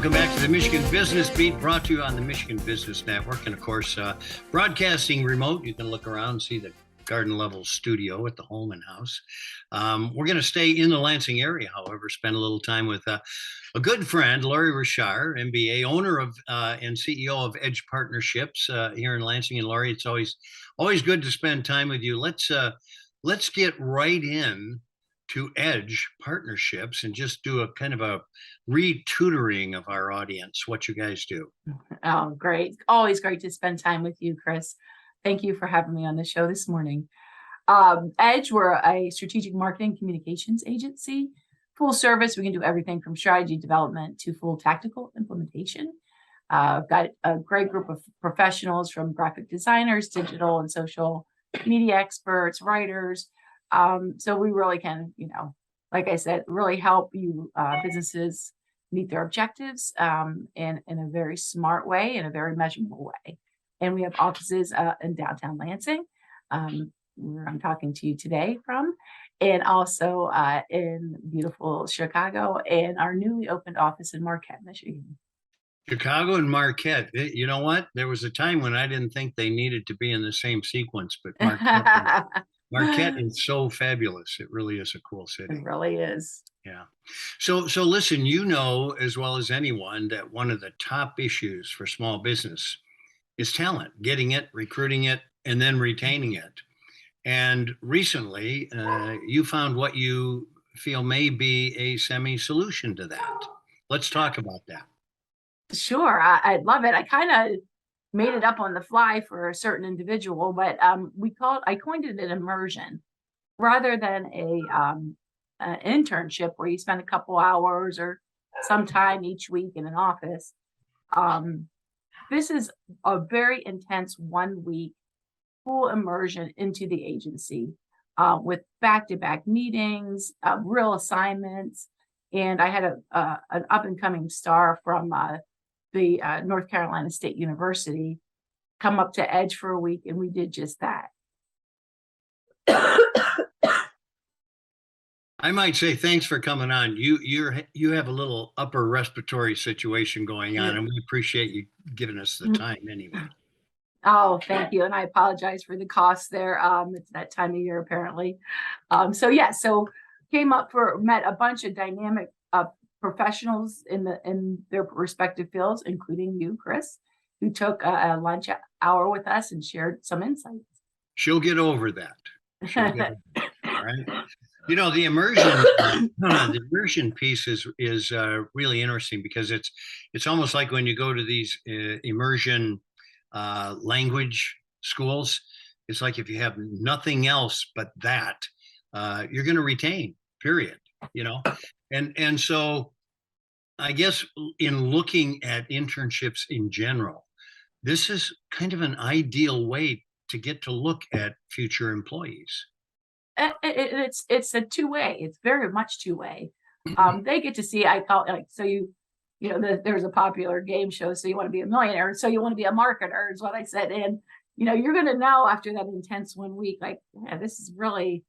Welcome back to the Michigan Business Beat, brought to you on the Michigan Business Network. And of course, broadcasting remote. You can look around and see the garden level studio at the Holman House. We're going to stay in the Lansing area, however, spend a little time with a good friend, Lorri Rishar, MBA, owner of and CEO of Edge Partnerships here in Lansing. And Lorri, it's always good to spend time with you. Let's get right in to Edge Partnerships and just do a kind of a re-tutoring of our audience, what you guys do. Oh, great. Always great to spend time with you, Chris. Thank you for having me on the show this morning. Edge, we're a strategic marketing communications agency, full service. We can do everything from strategy development to full tactical implementation. I've got a great group of professionals from graphic designers, digital and social media experts, writers. So we really can, like I said, really help you businesses meet their objectives in a very smart way, in a very measurable way. And we have offices in downtown Lansing, where I'm talking to you today from, and also in beautiful Chicago, and our newly opened office in Marquette, Michigan. Chicago and Marquette. You know what? There was a time when I didn't think they needed to be in the same sequence, but Marquette is so fabulous. It really is a cool city. It really is. Yeah. So listen, you know as well as anyone that one of the top issues for small business is talent, getting it, recruiting it, and then retaining it. And recently, you found what you feel may be a semi-solution to that. Let's talk about that. Sure. I'd love it. I kind of made it up on the fly for a certain individual, but I coined it an immersion rather than an internship where you spend a couple hours or some time each week in an office. This is a very intense 1 week full immersion into the agency with back-to-back meetings, real assignments. And I had an up-and-coming star from the North Carolina State University come up to Edge for a week, and we did just that. I might say thanks for coming on. You have a little upper respiratory situation going on, and we appreciate you giving us the time anyway. Oh, thank you. And I apologize for the cost there. It's that time of year, apparently. So met a bunch of dynamic professionals in their respective fields, including you, Chris, who took a lunch hour with us and shared some insights. She'll get over that. All right. The immersion piece is really interesting because it's almost like when you go to these immersion language schools. It's like if you have nothing else but that, you're going to retain, period. And so I guess in looking at internships in general, this is kind of an ideal way to get to look at future employees. It's a two-way. It's very much two-way. They get to see, I call it like, so there's a popular game show, so you want to be a millionaire, so you want to be a marketer is what I said. And, you're going to know after that intense 1 week, like, yeah, this is really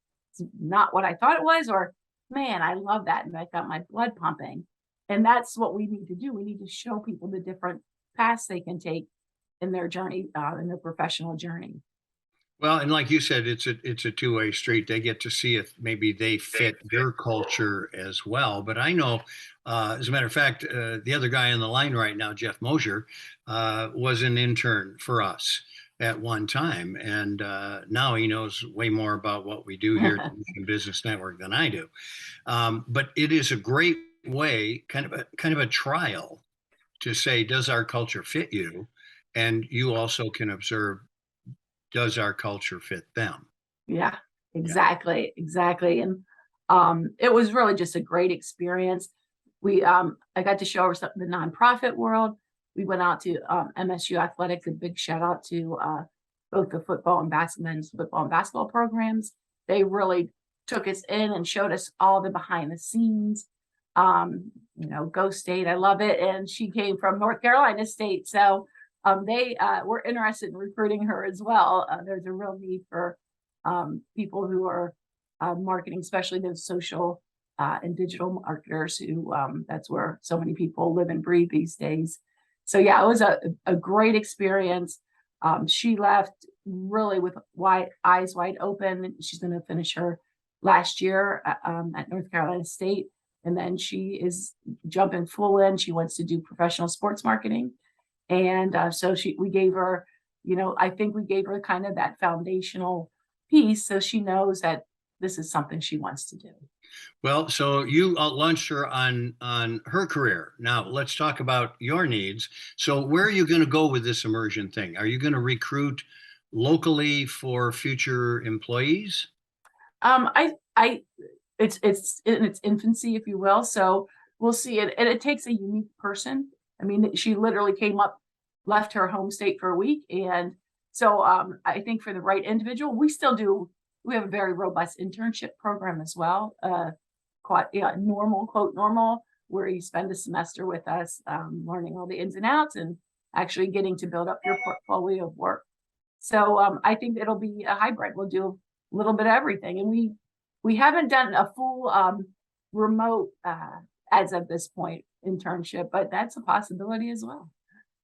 not what I thought it was, or man, I love that. And I got my blood pumping. And that's what we need to do. We need to show people the different paths they can take in their journey, in their professional journey. Well, and like you said, it's a two-way street. They get to see if maybe they fit your culture as well. But I know, as a matter of fact, the other guy on the line right now, Jeff Mosier, was an intern for us at one time. And now he knows way more about what we do here at the Michigan Business Network than I do. But it is a great way, kind of a trial to say, does our culture fit you? And you also can observe, does our culture fit them? Yeah, exactly. And it was really just a great experience. I got to show her the nonprofit world. We went out to MSU Athletics. A big shout out to both the men's football and basketball programs. They really took us in and showed us all the behind the scenes. Go State, I love it. And she came from North Carolina State, so they were interested in recruiting her as well. There's a real need for people who are marketing, especially those social and digital marketers who that's where so many people live and breathe these days. So yeah, it was a great experience. She left really with eyes wide open. She's going to finish her last year at North Carolina State. And then she is jumping full in. She wants to do professional sports marketing. And so we gave her, I think we gave her kind of that foundational piece so she knows that this is something she wants to do. Well, so you launched her on her career. Now let's talk about your needs. So where are you going to go with this immersion thing? Are you going to recruit locally for future employees? It's in its infancy, if you will. So we'll see it. And it takes a unique person. I mean, she literally came up, left her home state for a week. And so I think for the right individual, we have a very robust internship program as well. Quite normal, quote normal, where you spend a semester with us, learning all the ins and outs and actually getting to build up your portfolio of work. So I think it'll be a hybrid. We'll do a little bit of everything. And we haven't done a full remote as of this point internship, but that's a possibility as well.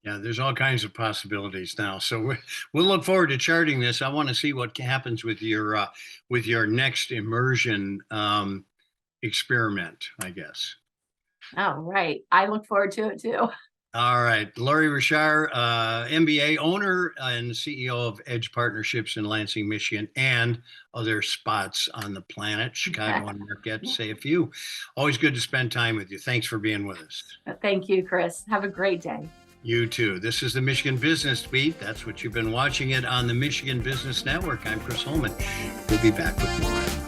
Yeah, there's all kinds of possibilities now. So we'll look forward to charting this. I want to see what happens with your next immersion experiment, I guess. All right. I look forward to it too. All right. Lorri Rishar, MBA owner and CEO of Edge Partnerships in Lansing, Michigan, and other spots on the planet, Chicago and Marquette, to say a few. Always good to spend time with you. Thanks for being with us. Thank you, Chris. Have a great day. You too. This is the Michigan Business Beat. That's what you've been watching it on the Michigan Business Network. I'm Chris Holman. We'll be back with more.